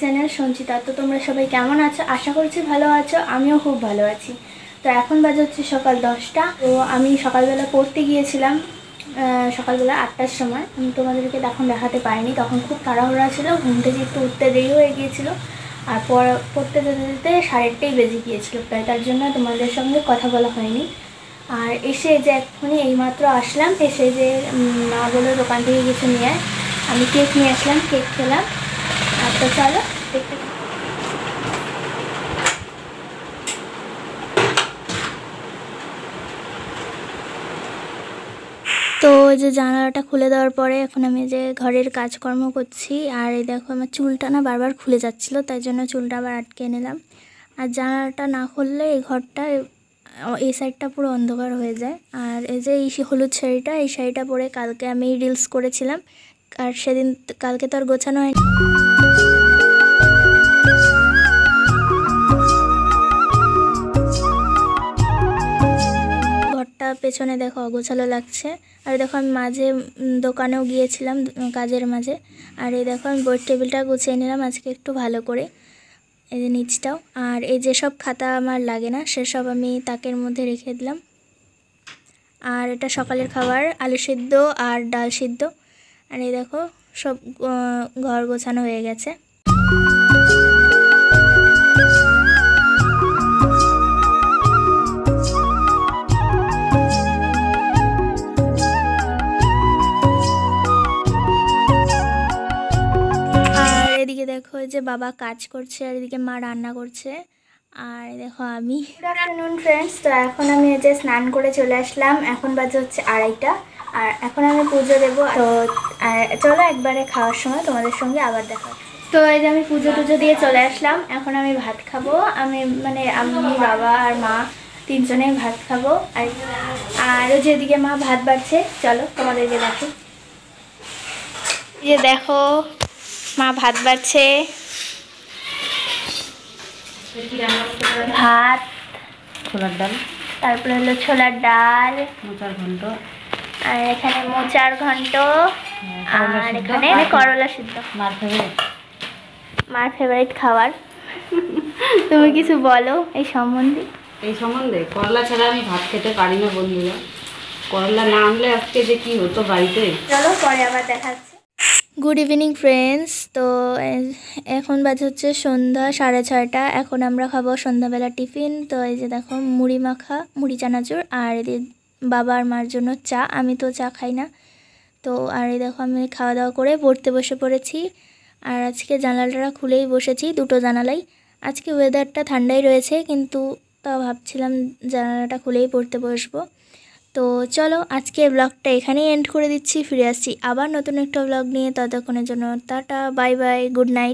Channel Sanchita. তো তোমরা সবাই কেমন আছো? আশা করছি ভালো আছো, আমিও খুব ভালো আছি। তো এখন বাজে হচ্ছে সকাল 10টা। তো আমি সকালবেলা পড়তে গিয়েছিলাম সকালবেলা 8টার সময়। আমি তোমাদেরকে তখন দেখাতে পারিনি, তখন খুব তাড়াহুড়া ছিল, ঘুম থেকে একটু উঠতে দেরি হয়ে গিয়েছিল। আর পড়তে যেতে যেতে 8:30টাই বেজে গিয়েছিল প্রায়, তার জন্য তোমাদের সঙ্গে কথা বলা হয়নি। আর এসে যে এক্ষুনি এইমাত্র আসলাম, এসে যে মা বললো দোকান থেকে কিছু নিয়ে আয়, আমি কেক নিয়ে আসলাম, কেক খেলাম। আর তো চলো দেখতে। তো ওই যে জানালাটা খুলে দেওয়ার পরে এখন আমি যে ঘরের কাজকর্ম করছি। আর এই দেখো আমার চুলটা না বারবার খুলে যাচ্ছিলো, তাই জন্য চুলটা আবার আটকে নিলাম। আর জানালাটা না খুললে এই ঘরটা, এই সাইডটা পুরো অন্ধকার হয়ে যায়। আর এই যে এই হলুদ শাড়িটা, এই শাড়িটা পরে কালকে আমি রিলস করেছিলাম, আর সেদিন কালকে তো আর গোছানো হয়নি। ঘরটা পেছনে দেখো অগোছালো লাগছে। আর দেখো আমি মাঝে দোকানেও গিয়েছিলাম কাজের মাঝে। আর এই দেখো আমি বইয়ের টেবিলটা গুছিয়ে নিলাম আজকে একটু ভালো করে, এই যে নিচটাও। আর এই যেসব খাতা আমার লাগে না সেসব আমি তাকের মধ্যে রেখে দিলাম। আর এটা সকালের খাবার, আলু সিদ্ধ আর ডাল সিদ্ধ। আর এই দেখো সব ঘর গোছানো হয়ে গেছে। আর এদিকে দেখো যে বাবা কাজ করছে, আর এদিকে মা রান্না করছে। আর দেখো আমি, গুড আফটারনুন ফ্রেন্ডস। তো এখন আমি এই যে স্নান করে চলে আসলাম, এখন বাজে হচ্ছে 2:30টা। আর এখন আমি পুজো দেবো। তো চলো একবারে খাওয়ার সময় তোমাদের সঙ্গে আবার দেখা হচ্ছে। তো এই যে আমি পুজো টুজো দিয়ে চলে আসলাম, এখন আমি ভাত খাবো। আমি বাবা আর মা তিনজনেই ভাত খাবো। আর ওই যে এদিকে মা ভাত বাড়ছে, চলো তোমাদেরকে দেখো। এই যে দেখো মা ভাত বাড়ছে, ভাত, ছোলার ডাল, তারপরে হলো ছোলার ডাল, মোচার ঘন্ট, আর এখানে মোচার ঘন্ট, আর এখানে করলা সিদ্ধ। মার ফেভারিট খাবার। তুমি কিছু বলো এই সম্বন্ধে। করলা ছাড়া আমি ভাত খেতে পারি না বন্ধুরা। করলা না আনলে আজকে যে কি হতো বাড়িতে। চলো পরে আবার দেখাচ্ছি। Good evening friends. তো এখন বাজে হচ্ছে সন্ধ্যা 6:30। এখন আমরা খাবো সন্ধ্যাবেলা টিফিন। তো এই যে দেখো মুড়ি মাখা, মুড়ি চানাচুর, আর এদের বাবা আর মার জন্য চা। আমি তো চা খাই না। তো আর এই দেখো আমি খাওয়া দাওয়া করে পড়তে বসে পড়েছি। আর আজকে জানালাটা খুলেই বসেছি, দুটো জানালাই। আজকে ওয়েদারটা ঠান্ডাই রয়েছে, কিন্তু তাও ভাবছিলাম জানালাটা খুলেই পড়তে বসবো। তো চলো আজকে ব্লগটা এখানেই এন্ড করে দিচ্ছি, ফিরে আসছি আবার নতুন একটা ব্লগ নিয়ে। ততক্ষণের জন্য tata, bye bye, good night.